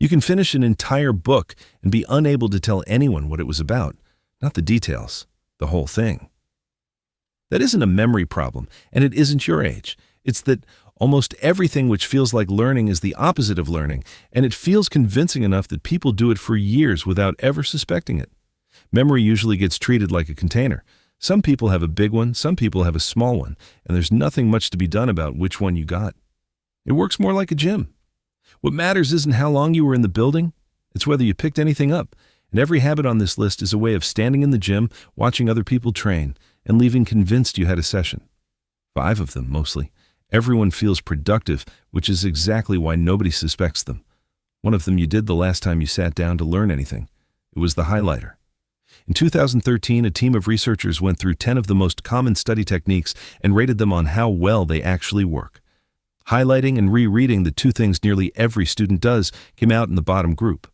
You can finish an entire book and be unable to tell anyone what it was about, not the details, the whole thing. That isn't a memory problem, and it isn't your age. It's that almost everything which feels like learning is the opposite of learning, and it feels convincing enough that people do it for years without ever suspecting it. Memory usually gets treated like a container. Some people have a big one, some people have a small one, and there's nothing much to be done about which one you got. It works more like a gym. What matters isn't how long you were in the building, it's whether you picked anything up, and every habit on this list is a way of standing in the gym, watching other people train, and leaving convinced you had a session. 5 of them, mostly. Everyone feels productive, which is exactly why nobody suspects them. One of them you did the last time you sat down to learn anything. It was the highlighter. In 2013, a team of researchers went through 10 of the most common study techniques and rated them on how well they actually work. Highlighting and rereading, the 2 things nearly every student does, came out in the bottom group.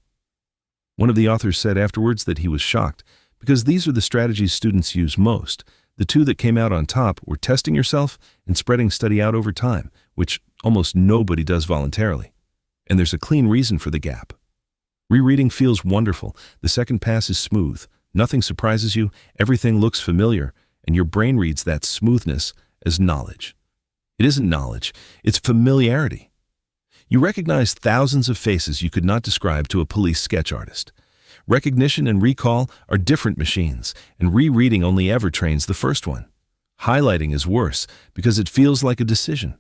One of the authors said afterwards that he was shocked, because these are the strategies students use most. The 2 that came out on top were testing yourself and spreading study out over time, which almost nobody does voluntarily. And there's a clean reason for the gap. Rereading feels wonderful. The second pass is smooth. Nothing surprises you, everything looks familiar, and your brain reads that smoothness as knowledge. It isn't knowledge, it's familiarity. You recognize thousands of faces you could not describe to a police sketch artist. Recognition and recall are different machines, and rereading only ever trains the first one. Highlighting is worse because it feels like a decision.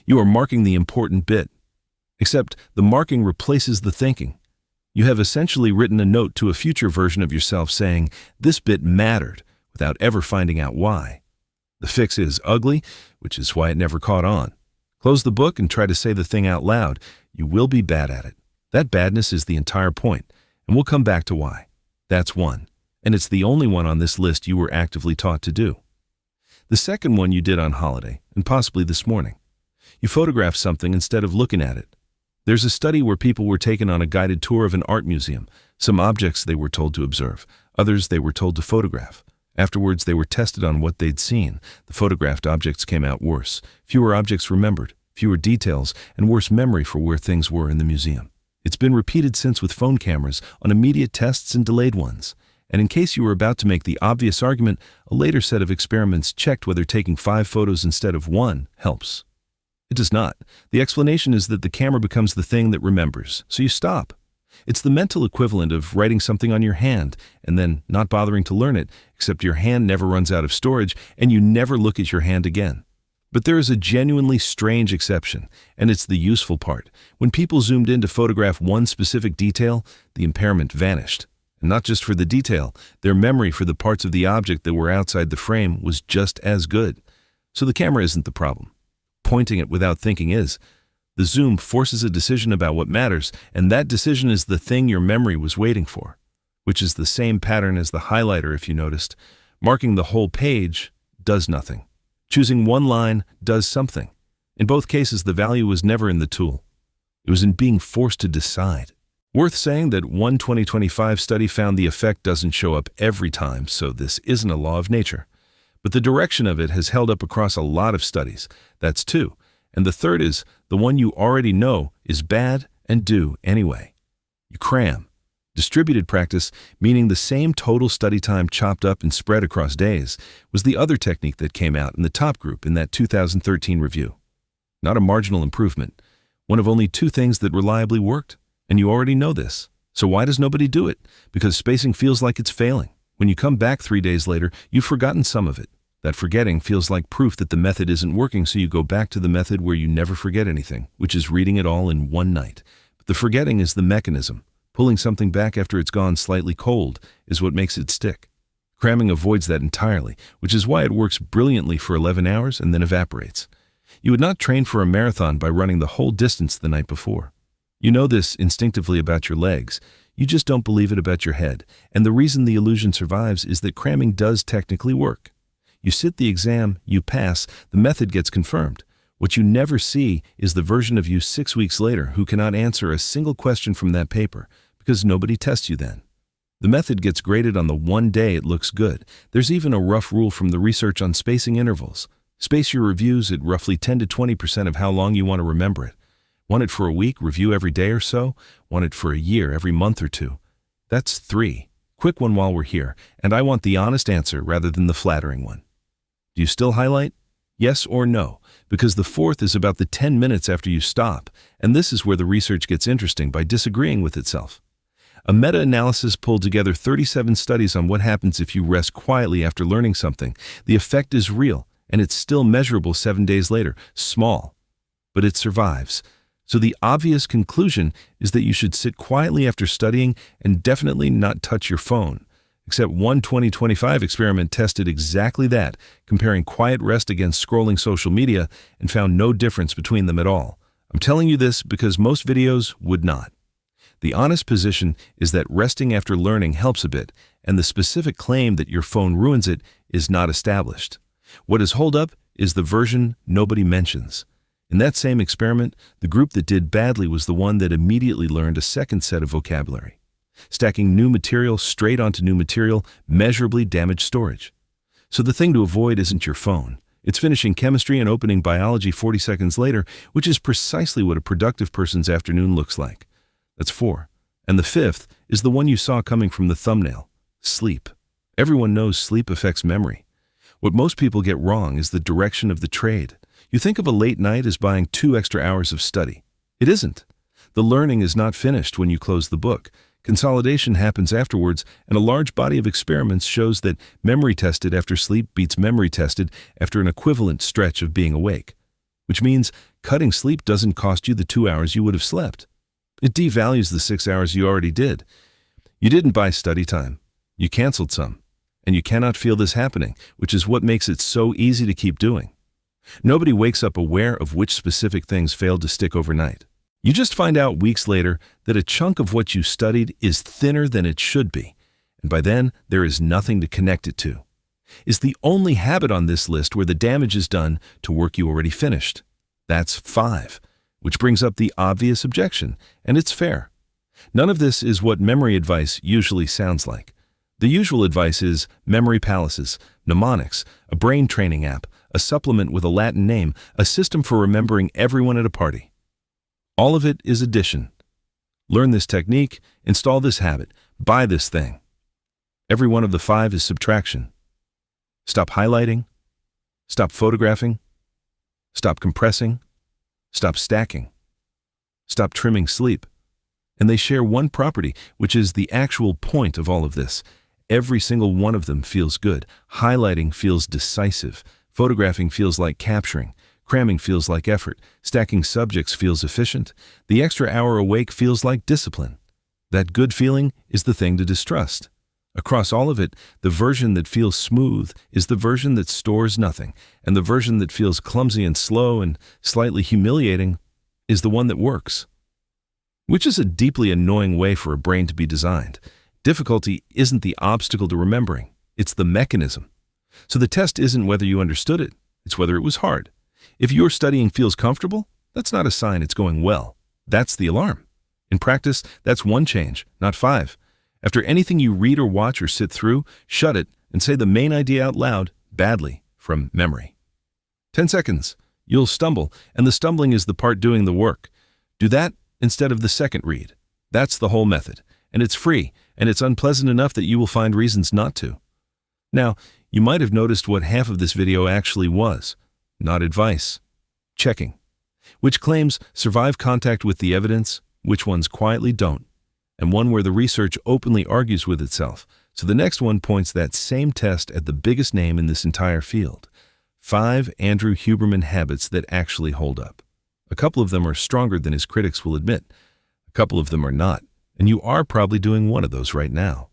You are marking the important bit, except the marking replaces the thinking. You have essentially written a note to a future version of yourself saying, "This bit mattered," without ever finding out why. The fix is ugly, which is why it never caught on. Close the book and try to say the thing out loud. You will be bad at it. That badness is the entire point, and we'll come back to why. That's one, and it's the only one on this list you were actively taught to do. The second one you did on holiday, and possibly this morning. You photographed something instead of looking at it. There's a study where people were taken on a guided tour of an art museum. Some objects they were told to observe, others they were told to photograph. Afterwards, they were tested on what they'd seen. The photographed objects came out worse. Fewer objects remembered, fewer details, and worse memory for where things were in the museum. It's been repeated since with phone cameras on immediate tests and delayed ones. And in case you were about to make the obvious argument, a later set of experiments checked whether taking 5 photos instead of 1 helps. It does not. The explanation is that the camera becomes the thing that remembers, so you stop. It's the mental equivalent of writing something on your hand and then not bothering to learn it, except your hand never runs out of storage and you never look at your hand again. But there is a genuinely strange exception, and it's the useful part. When people zoomed in to photograph one specific detail, the impairment vanished. And not just for the detail, their memory for the parts of the object that were outside the frame was just as good. So the camera isn't the problem. Pointing it without thinking is. The zoom forces a decision about what matters, and that decision is the thing your memory was waiting for, which is the same pattern as the highlighter if you noticed. Marking the whole page does nothing. Choosing one line does something. In both cases, the value was never in the tool. It was in being forced to decide. Worth saying that one 2025 study found the effect doesn't show up every time, so this isn't a law of nature. But the direction of it has held up across a lot of studies. That's 2. And the third is, the one you already know is bad and do anyway. You cram. Distributed practice, meaning the same total study time chopped up and spread across days, was the other technique that came out in the top group in that 2013 review. Not a marginal improvement. One of only 2 things that reliably worked. And you already know this. So why does nobody do it? Because spacing feels like it's failing. When you come back 3 days later, you've forgotten some of it. That forgetting feels like proof that the method isn't working, so you go back to the method where you never forget anything, which is reading it all in one night. But the forgetting is the mechanism. Pulling something back after it's gone slightly cold is what makes it stick. Cramming avoids that entirely, which is why it works brilliantly for 11 hours and then evaporates. You would not train for a marathon by running the whole distance the night before. You know this instinctively about your legs. You just don't believe it about your head. And the reason the illusion survives is that cramming does technically work. You sit the exam, you pass, the method gets confirmed. What you never see is the version of you 6 weeks later who cannot answer a single question from that paper, because nobody tests you then. The method gets graded on the one day it looks good. There's even a rough rule from the research on spacing intervals. Space your reviews at roughly 10 to 20% of how long you want to remember it. Want it for a week, review every day or so? Want it for a year, every month or two? That's 3. Quick one while we're here, and I want the honest answer rather than the flattering one. Do you still highlight? Yes or no? Because the 4th is about the 10 minutes after you stop, and this is where the research gets interesting by disagreeing with itself. A meta-analysis pulled together 37 studies on what happens if you rest quietly after learning something. The effect is real, and it's still measurable 7 days later. Small, but it survives. So the obvious conclusion is that you should sit quietly after studying and definitely not touch your phone. Except one 2025 experiment tested exactly that, comparing quiet rest against scrolling social media, and found no difference between them at all. I'm telling you this because most videos would not. The honest position is that resting after learning helps a bit, and the specific claim that your phone ruins it is not established. What is holed up is the version nobody mentions. In that same experiment, the group that did badly was the one that immediately learned a second set of vocabulary. Stacking new material straight onto new material measurably damaged storage. So the thing to avoid isn't your phone. It's finishing chemistry and opening biology 40 seconds later, which is precisely what a productive person's afternoon looks like. That's 4. And the 5th is the one you saw coming from the thumbnail. Sleep. Everyone knows sleep affects memory. What most people get wrong is the direction of the trade. You think of a late night as buying 2 extra hours of study. It isn't. The learning is not finished when you close the book. Consolidation happens afterwards, and a large body of experiments shows that memory tested after sleep beats memory tested after an equivalent stretch of being awake. Which means cutting sleep doesn't cost you the 2 hours you would have slept. It devalues the 6 hours you already did. You didn't buy study time. You canceled some. And you cannot feel this happening, which is what makes it so easy to keep doing. Nobody wakes up aware of which specific things failed to stick overnight. You just find out weeks later that a chunk of what you studied is thinner than it should be, and by then there is nothing to connect it to. Is the only habit on this list where the damage is done to work you already finished. That's 5, which brings up the obvious objection, and it's fair. None of this is what memory advice usually sounds like. The usual advice is memory palaces, mnemonics, a brain training app, a supplement with a Latin name, a system for remembering everyone at a party. All of it is addition. Learn this technique, install this habit, buy this thing. Every one of the 5 is subtraction. Stop highlighting. Stop photographing. Stop compressing. Stop stacking. Stop trimming sleep. And they share one property, which is the actual point of all of this. Every single one of them feels good. Highlighting feels decisive. Photographing feels like capturing. Cramming feels like effort. Stacking subjects feels efficient. The extra hour awake feels like discipline. That good feeling is the thing to distrust. Across all of it, the version that feels smooth is the version that stores nothing, and the version that feels clumsy and slow and slightly humiliating is the one that works. Which is a deeply annoying way for a brain to be designed. Difficulty isn't the obstacle to remembering, it's the mechanism. So the test isn't whether you understood it, it's whether it was hard. If your studying feels comfortable, that's not a sign it's going well. That's the alarm. In practice, that's 1 change, not 5. After anything you read or watch or sit through, shut it and say the main idea out loud, badly, from memory. 10 seconds. You'll stumble, and the stumbling is the part doing the work. Do that instead of the second read. That's the whole method, and it's free, and it's unpleasant enough that you will find reasons not to. Now, you might have noticed what half of this video actually was. Not advice. Checking. Which claims survive contact with the evidence, which ones quietly don't, and one where the research openly argues with itself. So the next one points that same test at the biggest name in this entire field. 5 Andrew Huberman habits that actually hold up. A couple of them are stronger than his critics will admit. A couple of them are not, and you are probably doing one of those right now.